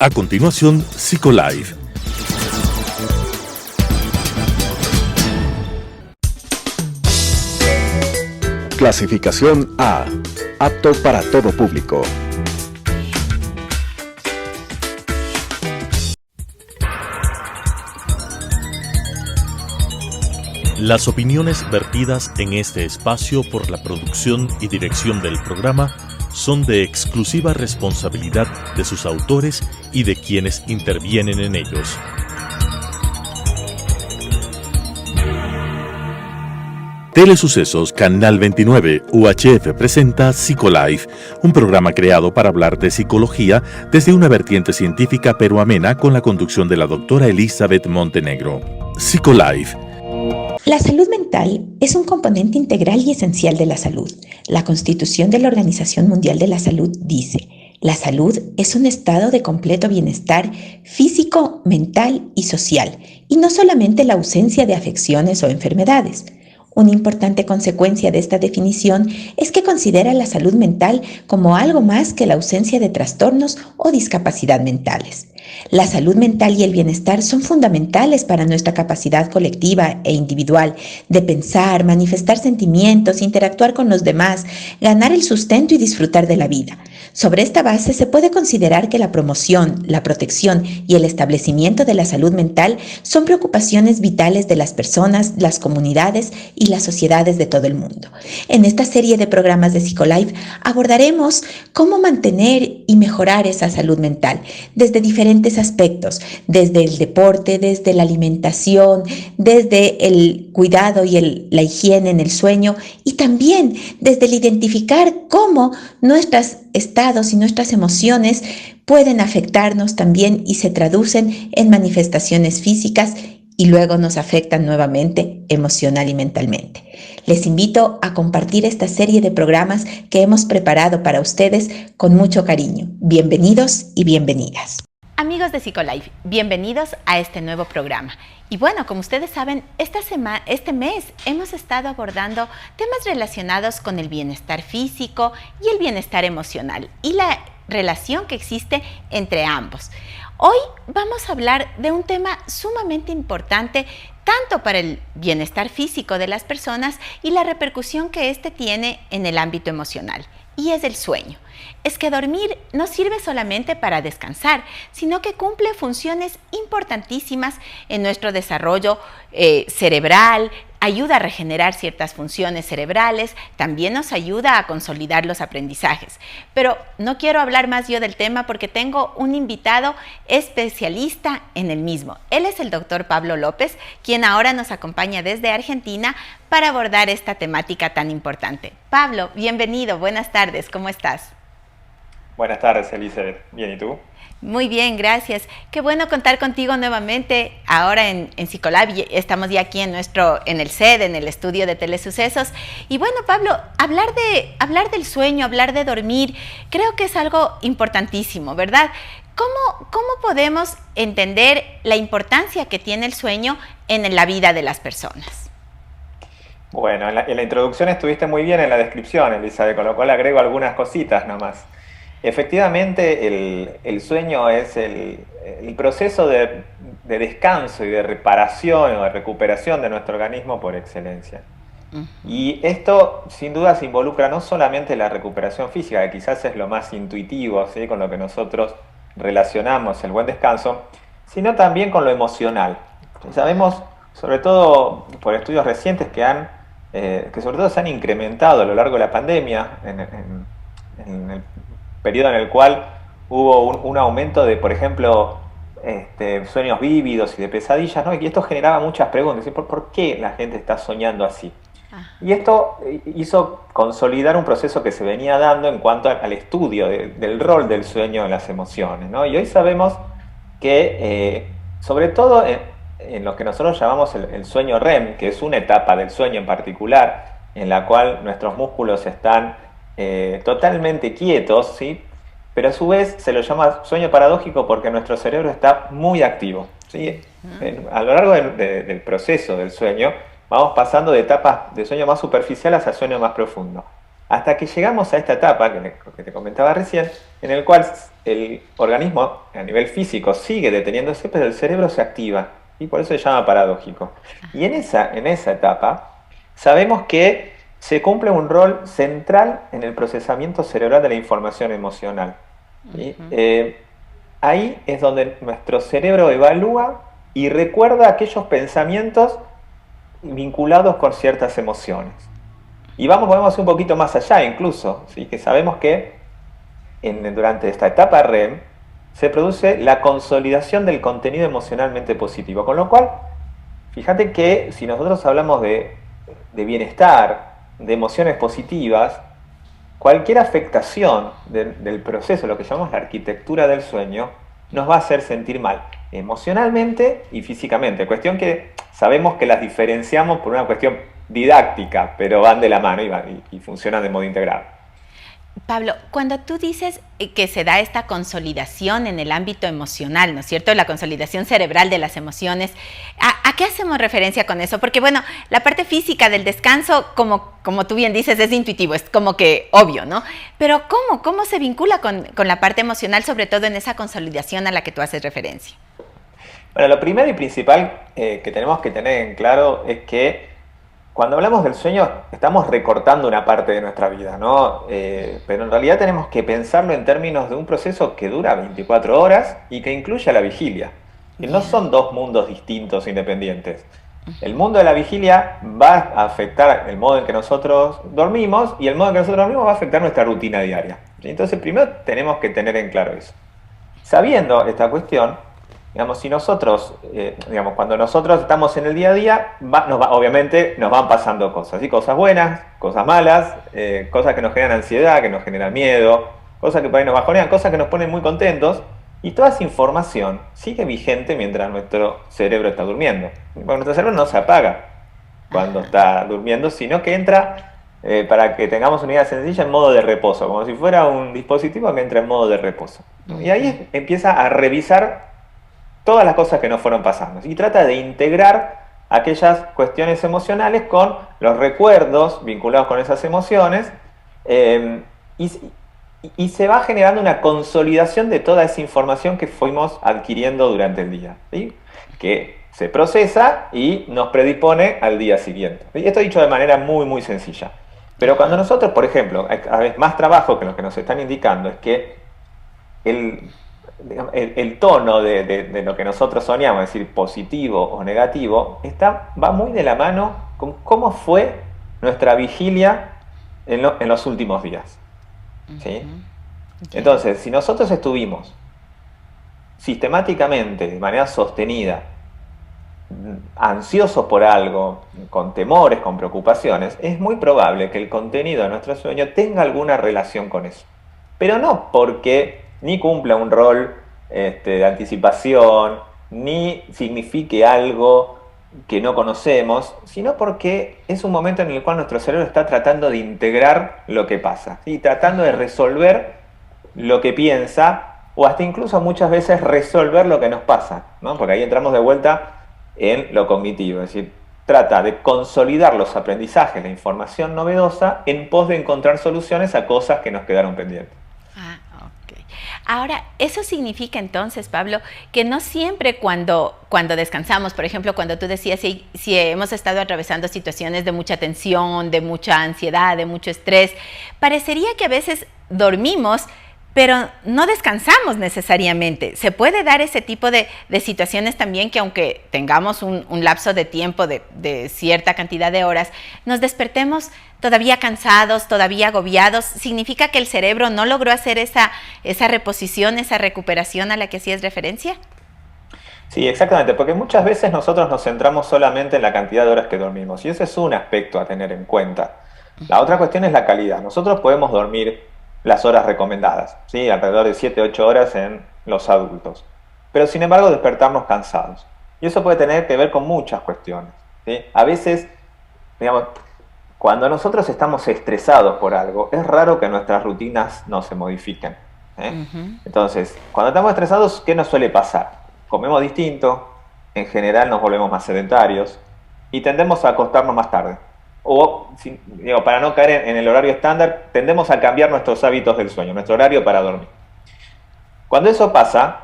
A continuación, Psicolife. Clasificación A. Apto para todo público. Las opiniones vertidas en este espacio por la producción y dirección del programa son de exclusiva responsabilidad de sus autores y de quienes intervienen en ellos. Telesucesos Canal 29 UHF presenta Psicolife, un programa creado para hablar de psicología desde una vertiente científica pero amena con la conducción de la doctora Elizabeth Montenegro. Psicolife. La salud mental es un componente integral y esencial de la salud. La Constitución de la Organización Mundial de la Salud dice: la salud es un estado de completo bienestar físico, mental y social, y no solamente la ausencia de afecciones o enfermedades. Una importante consecuencia de esta definición es que considera la salud mental como algo más que la ausencia de trastornos o discapacidad mentales. La salud mental y el bienestar son fundamentales para nuestra capacidad colectiva e individual de pensar, manifestar sentimientos, interactuar con los demás, ganar el sustento y disfrutar de la vida. Sobre esta base se puede considerar que la promoción, la protección y el establecimiento de la salud mental son preocupaciones vitales de las personas, las comunidades y las sociedades de todo el mundo. En esta serie de programas de Psicolife abordaremos cómo mantener y mejorar esa salud mental desde diferentes aspectos, desde el deporte, desde la alimentación, desde el cuidado y la higiene en el sueño, y también desde el identificar cómo nuestros estados y nuestras emociones pueden afectarnos también y se traducen en manifestaciones físicas y luego nos afectan nuevamente emocional y mentalmente. Les invito a compartir esta serie de programas que hemos preparado para ustedes con mucho cariño. Bienvenidos y bienvenidas. Amigos de Psicolife, bienvenidos a este nuevo programa. Y bueno, como ustedes saben, este mes hemos estado abordando temas relacionados con el bienestar físico y el bienestar emocional y la relación que existe entre ambos. Hoy vamos a hablar de un tema sumamente importante tanto para el bienestar físico de las personas y la repercusión que este tiene en el ámbito emocional, y es el sueño. Es que dormir no sirve solamente para descansar, sino que cumple funciones importantísimas en nuestro desarrollo cerebral, ayuda a regenerar ciertas funciones cerebrales, también nos ayuda a consolidar los aprendizajes. Pero no quiero hablar más yo del tema porque tengo un invitado especialista en el mismo. Él es el doctor Pablo López, quien ahora nos acompaña desde Argentina para abordar esta temática tan importante. Pablo, bienvenido, buenas tardes, ¿cómo estás? Buenas tardes, Elizabeth. Bien, ¿y tú? Muy bien, gracias. Qué bueno contar contigo nuevamente ahora en Psicolife. Estamos ya aquí en el SED, en el estudio de Telesucesos. Y bueno, Pablo, hablar del sueño, hablar de dormir, creo que es algo importantísimo, ¿verdad? ¿Cómo podemos entender la importancia que tiene el sueño en la vida de las personas? Bueno, en la introducción estuviste muy bien en la descripción, Elizabeth, con lo cual agrego algunas cositas nomás. Efectivamente, el sueño es el proceso de descanso y de reparación o de recuperación de nuestro organismo por excelencia. Y esto, sin duda, se involucra no solamente la recuperación física, que quizás es lo más intuitivo, ¿sí?, con lo que nosotros relacionamos el buen descanso, sino también con lo emocional. Sabemos, sobre todo por estudios recientes, que sobre todo se han incrementado a lo largo de la pandemia, en el periodo en el cual hubo un aumento de, por ejemplo, sueños vívidos y de pesadillas, ¿no? Y esto generaba muchas preguntas, ¿sí? ¿Por qué la gente está soñando así? Y esto hizo consolidar un proceso que se venía dando en cuanto al estudio del rol del sueño en las emociones, ¿no? Y hoy sabemos que, sobre todo en lo que nosotros llamamos el sueño REM, que es una etapa del sueño en particular, en la cual nuestros músculos están totalmente quietos, ¿sí?, pero a su vez se lo llama sueño paradójico porque nuestro cerebro está muy activo, ¿sí? A lo largo del proceso del sueño vamos pasando de etapas de sueño más superficial hacia sueño más profundo. hasta que llegamos a esta etapa que te comentaba recién, en el cual el organismo a nivel físico sigue deteniéndose, pero el cerebro se activa, y por eso se llama paradójico. Y en esa etapa sabemos que se cumple un rol central en el procesamiento cerebral de la información emocional. ¿Sí? Ahí es donde nuestro cerebro evalúa y recuerda aquellos pensamientos vinculados con ciertas emociones. Y podemos ir un poquito más allá incluso, ¿sí? Que sabemos que durante esta etapa REM se produce la consolidación del contenido emocionalmente positivo. Con lo cual, fíjate que si nosotros hablamos de bienestar, de emociones positivas, cualquier afectación del proceso, lo que llamamos la arquitectura del sueño, nos va a hacer sentir mal, emocionalmente y físicamente. Cuestión que sabemos que las diferenciamos por una cuestión didáctica, pero van de la mano y funcionan de modo integrado. Pablo, cuando tú dices que se da esta consolidación en el ámbito emocional, ¿no es cierto? La consolidación cerebral de las emociones, ¿a qué hacemos referencia con eso? Porque, bueno, la parte física del descanso, como tú bien dices, es intuitivo, es como que obvio, ¿no? Pero ¿cómo se vincula con la parte emocional, sobre todo en esa consolidación a la que tú haces referencia? Bueno, lo primero y principal que tenemos que tener en claro es que cuando hablamos del sueño estamos recortando una parte de nuestra vida, ¿no? Pero en realidad tenemos que pensarlo en términos de un proceso que dura 24 horas y que incluye a la vigilia. Y no son dos mundos distintos, independientes. El mundo de la vigilia va a afectar el modo en que nosotros dormimos y el modo en que nosotros dormimos va a afectar nuestra rutina diaria. Entonces primero tenemos que tener en claro eso. Sabiendo esta cuestión, digamos, si nosotros, cuando nosotros estamos en el día a día, obviamente nos van pasando cosas, ¿sí? Cosas buenas, cosas malas, cosas que nos generan ansiedad, que nos generan miedo, cosas que por ahí nos bajonean, cosas que nos ponen muy contentos, y toda esa información sigue vigente mientras nuestro cerebro está durmiendo. Porque nuestro cerebro no se apaga cuando está durmiendo, sino que entra, para que tengamos una idea sencilla, en modo de reposo, como si fuera un dispositivo que entra en modo de reposo. Y ahí empieza a revisar todas las cosas que nos fueron pasando y trata de integrar aquellas cuestiones emocionales con los recuerdos vinculados con esas emociones, y se va generando una consolidación de toda esa información que fuimos adquiriendo durante el día, ¿sí? Que se procesa y nos predispone al día siguiente. Y esto dicho de manera muy muy sencilla. Pero cuando nosotros, por ejemplo, hay cada vez más trabajo que lo que nos están indicando es que el tono de lo que nosotros soñamos, es decir, positivo o negativo, va muy de la mano con cómo fue nuestra vigilia en los últimos días. ¿Sí? Entonces, si nosotros estuvimos sistemáticamente, de manera sostenida, ansiosos por algo, con temores, con preocupaciones, es muy probable que el contenido de nuestro sueño tenga alguna relación con eso. Pero no porque ni cumpla un rol de anticipación, ni signifique algo que no conocemos, sino porque es un momento en el cual nuestro cerebro está tratando de integrar lo que pasa, ¿sí? Tratando de resolver lo que piensa, o hasta incluso muchas veces resolver lo que nos pasa, ¿no? Porque ahí entramos de vuelta en lo cognitivo, es decir, trata de consolidar los aprendizajes, la información novedosa, en pos de encontrar soluciones a cosas que nos quedaron pendientes. Ahora, eso significa entonces, Pablo, que no siempre cuando descansamos, por ejemplo, cuando tú decías si hemos estado atravesando situaciones de mucha tensión, de mucha ansiedad, de mucho estrés, parecería que a veces dormimos, pero no descansamos necesariamente. Se puede dar ese tipo de situaciones también, que aunque tengamos un lapso de tiempo de cierta cantidad de horas, nos despertemos todavía cansados, todavía agobiados. ¿Significa que el cerebro no logró hacer esa reposición, esa recuperación a la que hacías referencia? Sí, exactamente, porque muchas veces nosotros nos centramos solamente en la cantidad de horas que dormimos, y ese es un aspecto a tener en cuenta. La otra cuestión es la calidad. Nosotros podemos dormir las horas recomendadas, ¿sí? Alrededor de 7-8 horas en los adultos, pero sin embargo despertarnos cansados. Y eso puede tener que ver con muchas cuestiones, ¿sí? A veces, digamos, cuando nosotros estamos estresados por algo, es raro que nuestras rutinas no se modifiquen, ¿eh? Entonces, cuando estamos estresados, ¿qué nos suele pasar? Comemos distinto, en general nos volvemos más sedentarios y tendemos a acostarnos más tarde. para no caer en el horario estándar, tendemos a cambiar nuestros hábitos del sueño, nuestro horario para dormir. Cuando eso pasa,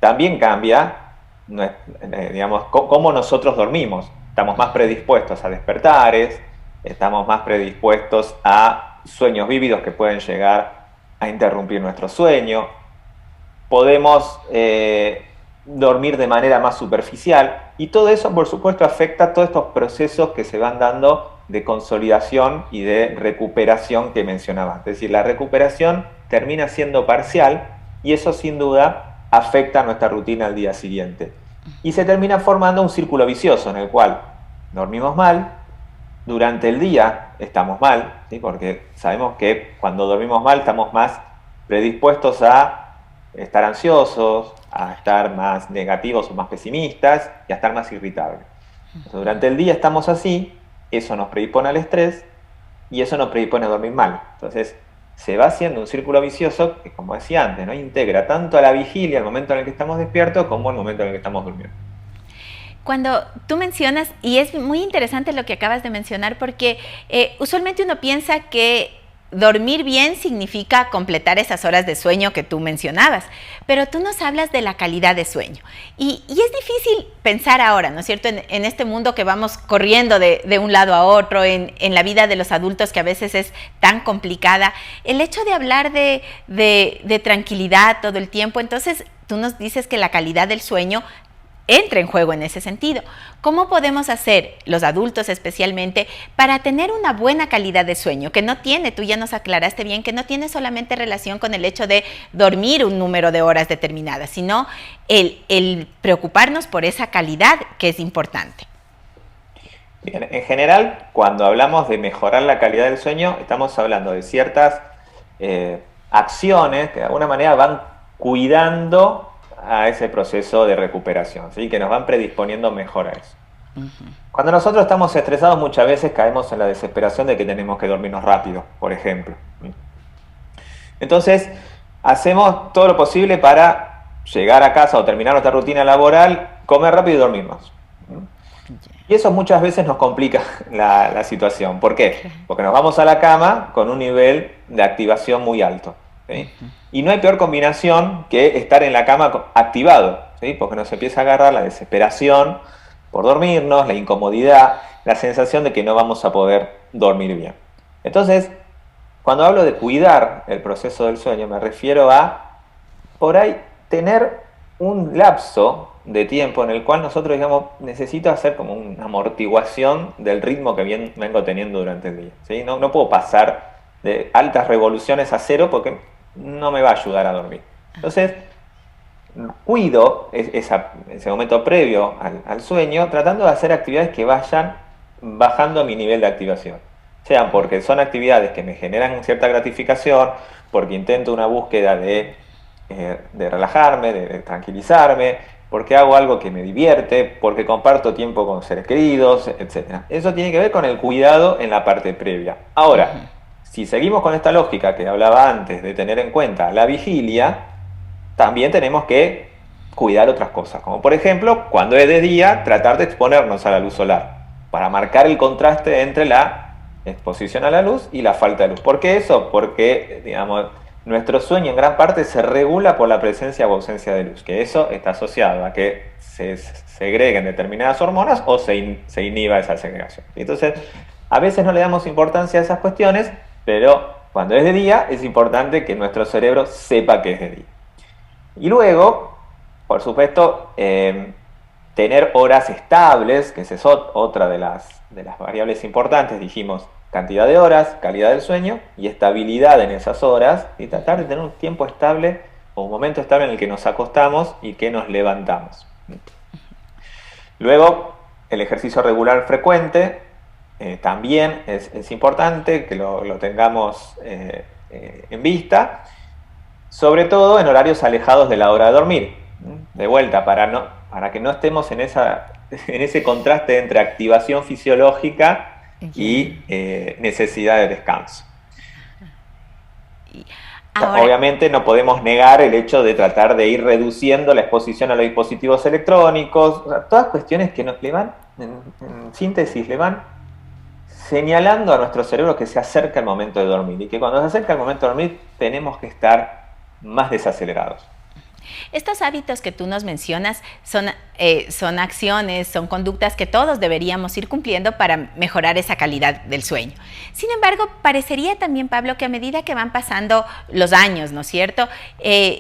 también cambia, cómo nosotros dormimos. Estamos más predispuestos a despertares, estamos más predispuestos a sueños vívidos que pueden llegar a interrumpir nuestro sueño. Podemos dormir de manera más superficial, y todo eso, por supuesto, afecta a todos estos procesos que se van dando de consolidación y de recuperación que mencionaba. Es decir, la recuperación termina siendo parcial, y eso sin duda afecta a nuestra rutina al día siguiente. Y se termina formando un círculo vicioso en el cual dormimos mal, durante el día estamos mal, ¿sí? Porque sabemos que cuando dormimos mal estamos más predispuestos a estar ansiosos, a estar más negativos o más pesimistas y a estar más irritables. Entonces, durante el día estamos así, eso nos predispone al estrés y eso nos predispone a dormir mal. Entonces se va haciendo un círculo vicioso que, como decía antes, ¿no?, integra tanto a la vigilia, el momento en el que estamos despiertos, como el momento en el que estamos durmiendo. Cuando tú mencionas, y es muy interesante lo que acabas de mencionar, porque usualmente uno piensa que dormir bien significa completar esas horas de sueño que tú mencionabas, pero tú nos hablas de la calidad de sueño. Y es difícil pensar ahora, ¿no es cierto?, en este mundo que vamos corriendo de un lado a otro, en la vida de los adultos que a veces es tan complicada, el hecho de hablar de tranquilidad todo el tiempo. Entonces tú nos dices que la calidad del sueño entra en juego en ese sentido. ¿Cómo podemos hacer, los adultos especialmente, para tener una buena calidad de sueño? Que no tiene, tú ya nos aclaraste bien, que no tiene solamente relación con el hecho de dormir un número de horas determinadas, sino el preocuparnos por esa calidad que es importante. Bien, en general, cuando hablamos de mejorar la calidad del sueño, estamos hablando de ciertas acciones que de alguna manera van cuidando a ese proceso de recuperación, ¿sí?, que nos van predisponiendo mejor a eso. Cuando nosotros estamos estresados, muchas veces caemos en la desesperación de que tenemos que dormirnos rápido, por ejemplo. Entonces, hacemos todo lo posible para llegar a casa o terminar nuestra rutina laboral, comer rápido y dormirnos. Y eso muchas veces nos complica la situación. ¿Por qué? Porque nos vamos a la cama con un nivel de activación muy alto, ¿sí? Y no hay peor combinación que estar en la cama activado, ¿sí?, porque nos empieza a agarrar la desesperación por dormirnos, la incomodidad, la sensación de que no vamos a poder dormir bien. Entonces, cuando hablo de cuidar el proceso del sueño, me refiero a, por ahí, tener un lapso de tiempo en el cual nosotros, digamos, necesito hacer como una amortiguación del ritmo que vengo teniendo durante el día, ¿sí? No puedo pasar de altas revoluciones a cero porque no me va a ayudar a dormir. Entonces, cuido ese momento previo al sueño, tratando de hacer actividades que vayan bajando mi nivel de activación. Sean porque son actividades que me generan cierta gratificación, porque intento una búsqueda de relajarme, de tranquilizarme, porque hago algo que me divierte, porque comparto tiempo con seres queridos, etc. Eso tiene que ver con el cuidado en la parte previa. Ahora, si seguimos con esta lógica que hablaba antes de tener en cuenta la vigilia, también tenemos que cuidar otras cosas, como por ejemplo, cuando es de día, tratar de exponernos a la luz solar, para marcar el contraste entre la exposición a la luz y la falta de luz. ¿Por qué eso? Porque, digamos, nuestro sueño en gran parte se regula por la presencia o ausencia de luz, que eso está asociado a que se segreguen determinadas hormonas o se inhiba esa segregación. Entonces, a veces no le damos importancia a esas cuestiones, pero cuando es de día es importante que nuestro cerebro sepa que es de día. Y luego, por supuesto, tener horas estables, que esa es otra de las variables importantes. Dijimos cantidad de horas, calidad del sueño y estabilidad en esas horas, y tratar de tener un tiempo estable o un momento estable en el que nos acostamos y que nos levantamos. Luego, el ejercicio regular frecuente. También es importante que lo tengamos en vista, sobre todo en horarios alejados de la hora de dormir. De vuelta, para que no estemos en ese contraste entre activación fisiológica y necesidad de descanso. Ahora, obviamente no podemos negar el hecho de tratar de ir reduciendo la exposición a los dispositivos electrónicos, o sea, todas cuestiones que le van, en síntesis, le van señalando a nuestro cerebro que se acerca el momento de dormir y que cuando se acerca el momento de dormir tenemos que estar más desacelerados. Estos hábitos que tú nos mencionas son acciones, son conductas que todos deberíamos ir cumpliendo para mejorar esa calidad del sueño. Sin embargo, parecería también, Pablo, que a medida que van pasando los años, ¿no es cierto?,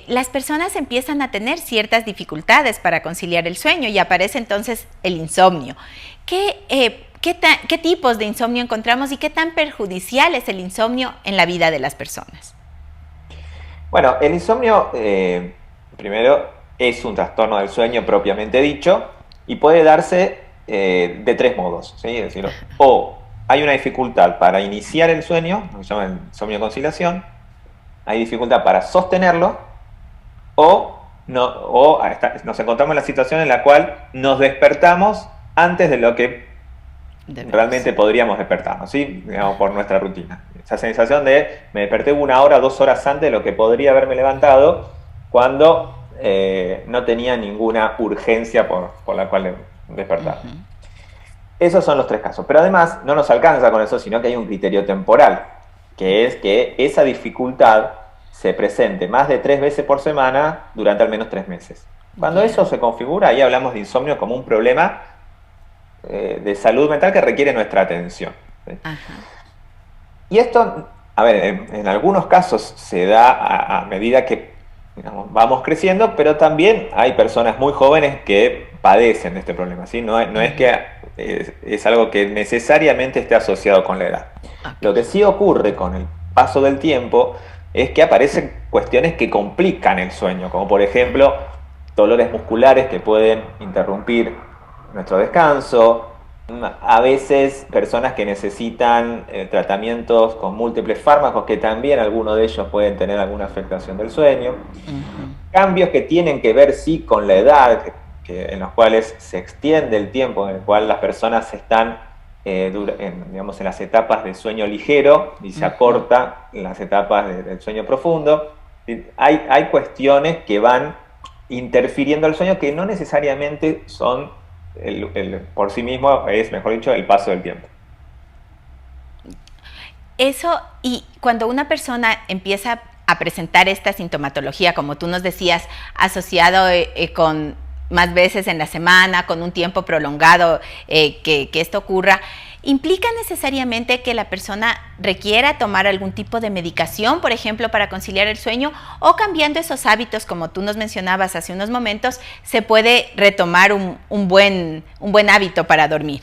las personas empiezan a tener ciertas dificultades para conciliar el sueño y aparece entonces el insomnio. ¿Qué tipos de insomnio encontramos y qué tan perjudicial es el insomnio en la vida de las personas? Bueno, el insomnio, primero, es un trastorno del sueño propiamente dicho y puede darse de tres modos, ¿sí? Es decir, o hay una dificultad para iniciar el sueño, lo que se llama el insomnio de conciliación, hay dificultad para sostenerlo, o nos encontramos en la situación en la cual nos despertamos antes de lo que realmente podríamos despertarnos, ¿sí? Digamos, por nuestra rutina. Esa sensación de me desperté 1 hora, 2 horas antes de lo que podría haberme levantado cuando no tenía ninguna urgencia por la cual despertar. Esos son los tres casos. Pero además no nos alcanza con eso, sino que hay un criterio temporal, que es que esa dificultad se presente más de 3 veces por semana durante al menos 3 meses. Cuando eso se configura, ahí hablamos de insomnio como un problema de salud mental que requiere nuestra atención, ¿sí? Y esto, a ver, en algunos casos se da a medida que, digamos, vamos creciendo, pero también hay personas muy jóvenes que padecen de este problema, ¿sí? No es que es algo que necesariamente esté asociado con la edad. Lo que sí ocurre con el paso del tiempo es que aparecen cuestiones que complican el sueño, como por ejemplo dolores musculares que pueden interrumpir nuestro descanso, a veces personas que necesitan tratamientos con múltiples fármacos, que también algunos de ellos pueden tener alguna afectación del sueño, cambios que tienen que ver sí con la edad, en los cuales se extiende el tiempo en el cual las personas están digamos, en las etapas de sueño ligero y se acorta en las etapas del sueño profundo. Hay cuestiones que van interfiriendo el sueño que no necesariamente son por sí mismo, es, mejor dicho, el paso del tiempo. Eso, y cuando una persona empieza a presentar esta sintomatología, como tú nos decías, asociado con más veces en la semana, con un tiempo prolongado que esto ocurra, ¿implica necesariamente que la persona requiera tomar algún tipo de medicación, por ejemplo, para conciliar el sueño? ¿O cambiando esos hábitos, como tú nos mencionabas hace unos momentos, se puede retomar un buen hábito para dormir?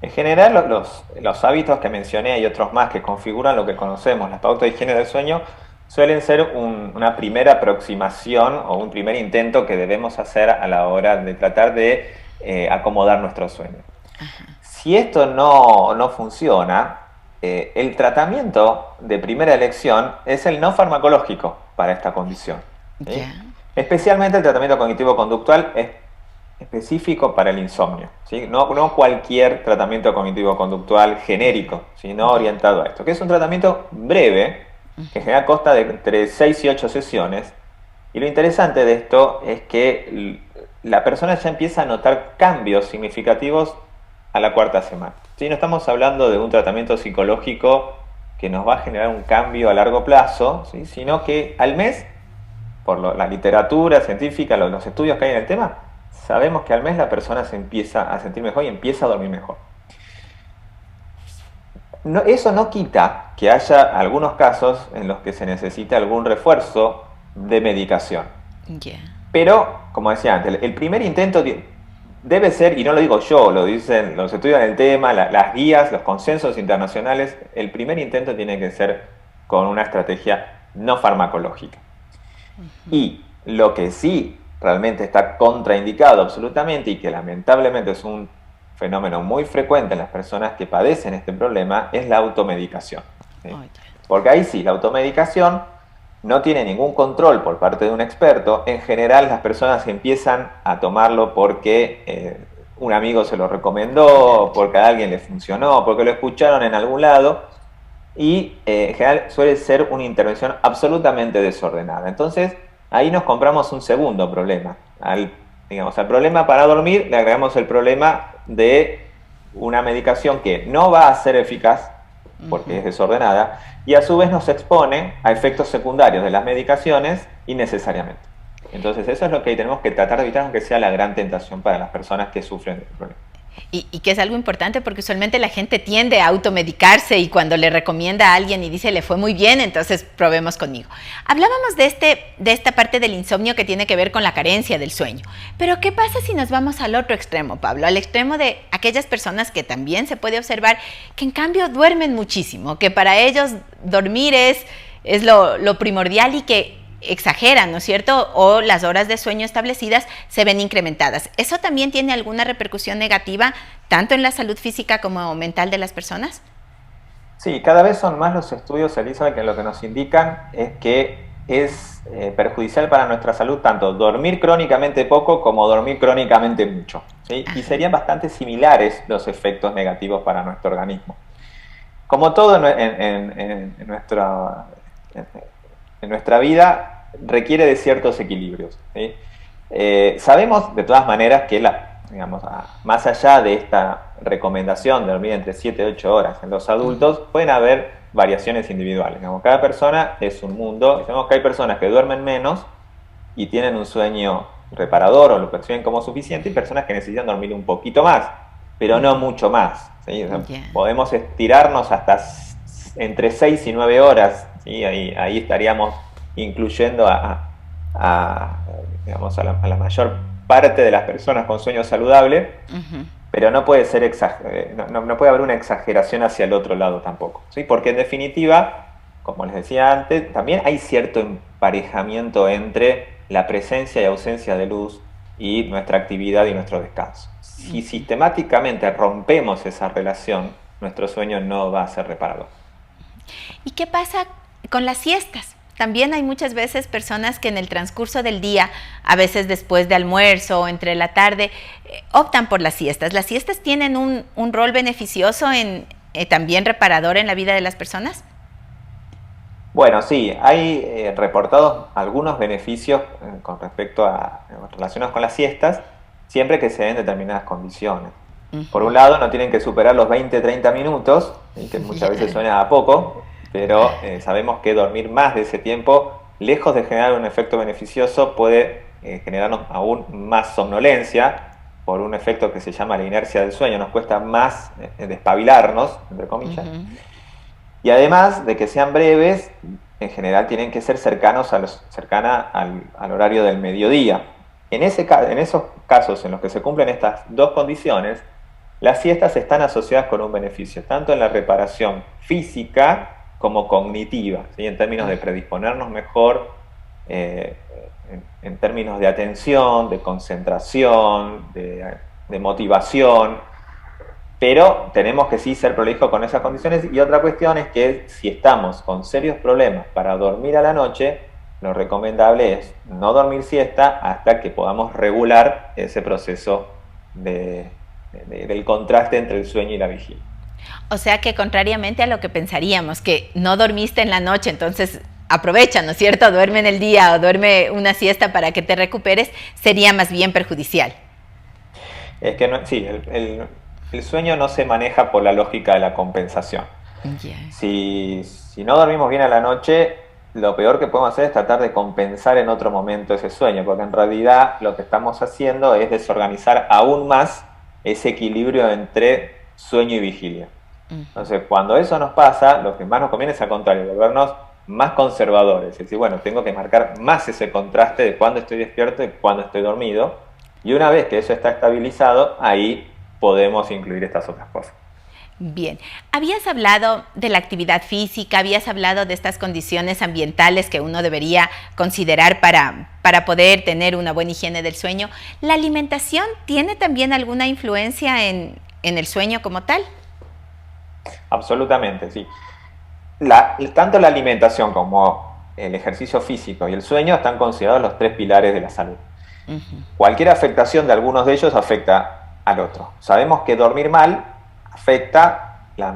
En general, los hábitos que mencioné y otros más que configuran lo que conocemos, las pautas de higiene del sueño, suelen ser una primera aproximación o un primer intento que debemos hacer a la hora de tratar de acomodar nuestro sueño. Si esto no funciona, el tratamiento de primera elección es el no farmacológico para esta condición, ¿sí? Especialmente el tratamiento cognitivo-conductual es específico para el insomnio, ¿sí? No cualquier tratamiento cognitivo-conductual genérico, sino orientado a esto, que es un tratamiento breve, que en general consta de entre 6 y 8 sesiones, y lo interesante de esto es que la persona ya empieza a notar cambios significativos a la 4ª semana. ¿Sí? No estamos hablando de un tratamiento psicológico que nos va a generar un cambio a largo plazo, ¿sí? Sino que al mes, por la literatura científica, los estudios que hay en el tema, sabemos que al mes la persona se empieza a sentir mejor y empieza a dormir mejor. Eso no quita que haya algunos casos en los que se necesita algún refuerzo de medicación. Pero, como decía antes, el primer intento debe ser, y no lo digo yo, lo dicen los estudios en el tema, las guías, los consensos internacionales, el primer intento tiene que ser con una estrategia no farmacológica. Y lo que sí realmente está contraindicado absolutamente y que lamentablemente es un fenómeno muy frecuente en las personas que padecen este problema es la automedicación, ¿sí? Porque ahí sí, la automedicación no tiene ningún control por parte de un experto. En general las personas empiezan a tomarlo porque un amigo se lo recomendó, porque a alguien le funcionó, porque lo escucharon en algún lado, y en general suele ser una intervención absolutamente desordenada. Entonces ahí nos compramos un segundo problema. Al problema para dormir le agregamos el problema de una medicación que no va a ser eficaz porque es desordenada y a su vez nos expone a efectos secundarios de las medicaciones innecesariamente. Entonces eso es lo que tenemos que tratar de evitar, aunque sea la gran tentación para las personas que sufren de este problema. Y que es algo importante porque usualmente la gente tiende a automedicarse y cuando le recomienda a alguien y dice le fue muy bien, entonces probemos conmigo. Hablábamos de esta parte del insomnio que tiene que ver con la carencia del sueño. Pero ¿qué pasa si nos vamos al otro extremo, Pablo? Al extremo de aquellas personas que también se puede observar que en cambio duermen muchísimo, que para ellos dormir es lo primordial y que exageran, ¿no es cierto? O las horas de sueño establecidas se ven incrementadas. ¿Eso también tiene alguna repercusión negativa tanto en la salud física como mental de las personas? Sí, cada vez son más los estudios, Elizabeth, que lo que nos indican es que es perjudicial para nuestra salud tanto dormir crónicamente poco como dormir crónicamente mucho, ¿sí? Y serían bastante similares los efectos negativos para nuestro organismo. Como todo en nuestra vida requiere de ciertos equilibrios, ¿sí? Sabemos de todas maneras que más allá de esta recomendación de dormir entre 7 y 8 horas en los adultos, pueden haber variaciones individuales. Cada persona es un mundo. Sabemos que hay personas que duermen menos y tienen un sueño reparador o lo perciben como suficiente, y personas que necesitan dormir un poquito más, pero no mucho más, ¿sí? Podemos estirarnos hasta entre 6 y 9 horas, ¿sí? Ahí estaríamos incluyendo a la mayor parte de las personas con sueño saludable, pero no puede ser no puede haber una exageración hacia el otro lado tampoco, ¿sí? Porque en definitiva, como les decía antes, también hay cierto emparejamiento entre la presencia y ausencia de luz y nuestra actividad y nuestro descanso. Si sistemáticamente rompemos esa relación, nuestro sueño no va a ser reparado. ¿Y qué pasa con las siestas? También hay muchas veces personas que en el transcurso del día, a veces después de almuerzo o entre la tarde, optan por las siestas. ¿Las siestas tienen un rol beneficioso también reparador en la vida de las personas? Bueno, sí, hay reportados algunos beneficios con respecto relacionados con las siestas, siempre que se den determinadas condiciones. Por un lado, no tienen que superar los 20-30 minutos, que muchas veces suena a poco, pero sabemos que dormir más de ese tiempo, lejos de generar un efecto beneficioso, puede generarnos aún más somnolencia, por un efecto que se llama la inercia del sueño. Nos cuesta más despabilarnos, entre comillas. Y además de que sean breves, en general tienen que ser cercana al horario del mediodía. En esos casos en los que se cumplen estas dos condiciones, las siestas están asociadas con un beneficio, tanto en la reparación física como cognitiva, ¿sí? En términos de predisponernos mejor, en términos de atención, de concentración, de motivación. Pero tenemos que sí ser prolijos con esas condiciones. Y otra cuestión es que si estamos con serios problemas para dormir a la noche, lo recomendable es no dormir siesta hasta que podamos regular ese proceso del contraste entre el sueño y la vigilia. O sea que contrariamente a lo que pensaríamos, que no dormiste en la noche, entonces aprovecha, ¿no es cierto? Duerme en el día o duerme una siesta para que te recuperes, sería más bien perjudicial. Es que sí, el sueño no se maneja por la lógica de la compensación. Si no dormimos bien a la noche, lo peor que podemos hacer es tratar de compensar en otro momento ese sueño, porque en realidad lo que estamos haciendo es desorganizar aún más ese equilibrio entre sueño y vigilia. Entonces, cuando eso nos pasa, lo que más nos conviene es al contrario, volvernos más conservadores. Es decir, bueno, tengo que marcar más ese contraste de cuándo estoy despierto y cuándo estoy dormido. Y una vez que eso está estabilizado, ahí podemos incluir estas otras cosas. Bien, habías hablado de la actividad física, habías hablado de estas condiciones ambientales que uno debería considerar para poder tener una buena higiene del sueño. ¿La alimentación tiene también alguna influencia en el sueño como tal? Absolutamente, sí. Tanto la alimentación como el ejercicio físico y el sueño están considerados los 3 pilares de la salud. Cualquier afectación de algunos de ellos afecta al otro. Sabemos que dormir mal afecta el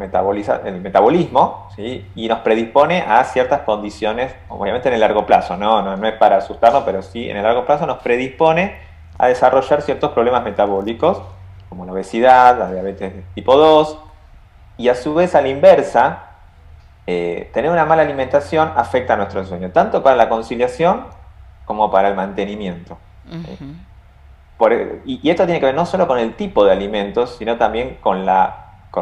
metabolismo, ¿sí? Y nos predispone a ciertas condiciones, obviamente en el largo plazo, no es para asustarnos, pero sí en el largo plazo nos predispone a desarrollar ciertos problemas metabólicos, como la obesidad, la diabetes tipo 2, y a su vez a la inversa, tener una mala alimentación afecta a nuestro sueño, tanto para la conciliación como para el mantenimiento. Y esto tiene que ver no solo con el tipo de alimentos, sino también con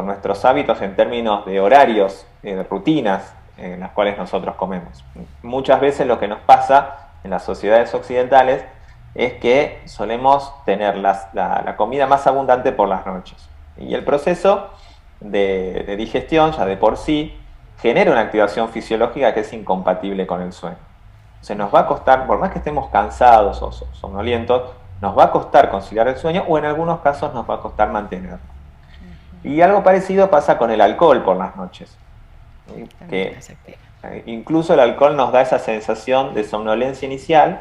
nuestros hábitos en términos de horarios, de rutinas en las cuales nosotros comemos. Muchas veces lo que nos pasa en las sociedades occidentales es que solemos tener la comida más abundante por las noches. Y el proceso de digestión, ya de por sí, genera una activación fisiológica que es incompatible con el sueño. Entonces nos va a costar, por más que estemos cansados o somnolientos, nos va a costar conciliar el sueño, o en algunos casos nos va a costar mantenerlo. Y algo parecido pasa con el alcohol por las noches. Que incluso el alcohol nos da esa sensación de somnolencia inicial,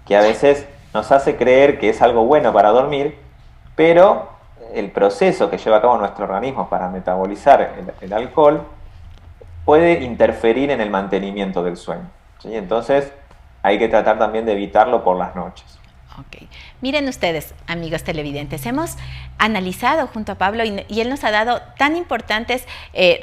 que a veces nos hace creer que es algo bueno para dormir, pero el proceso que lleva a cabo nuestro organismo para metabolizar el alcohol puede interferir en el mantenimiento del sueño, ¿sí? Entonces hay que tratar también de evitarlo por las noches. Ok. Miren ustedes, amigos televidentes, hemos analizado junto a Pablo y él nos ha dado tan importantes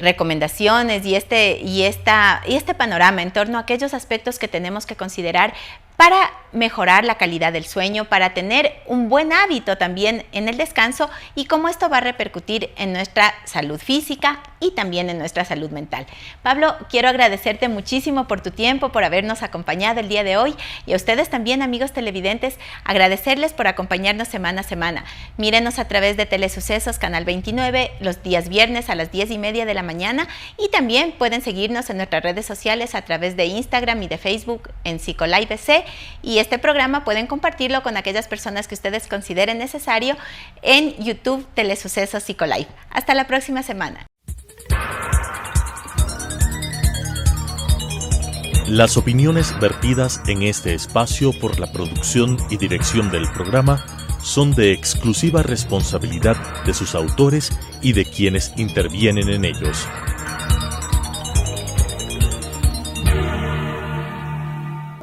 recomendaciones y este panorama en torno a aquellos aspectos que tenemos que considerar para mejorar la calidad del sueño, para tener un buen hábito también en el descanso y cómo esto va a repercutir en nuestra salud física y también en nuestra salud mental. Pablo, quiero agradecerte muchísimo por tu tiempo, por habernos acompañado el día de hoy, y a ustedes también, amigos televidentes, agradecerles por acompañarnos semana a semana. Mírenos a través de Telesucesos, Canal 29, los días viernes a las 10:30 de la mañana, y también pueden seguirnos en nuestras redes sociales a través de Instagram y de Facebook en Psicolive EC, y este programa pueden compartirlo con aquellas personas que ustedes consideren necesario en YouTube Telesucesos Psicolive. Hasta la próxima semana. Las opiniones vertidas en este espacio por la producción y dirección del programa son de exclusiva responsabilidad de sus autores y de quienes intervienen en ellos.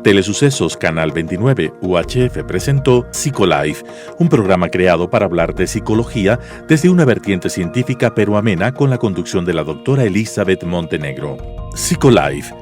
Telesucesos Canal 29 UHF presentó Psicolife, un programa creado para hablar de psicología desde una vertiente científica pero amena, con la conducción de la doctora Elizabeth Montenegro. Psicolife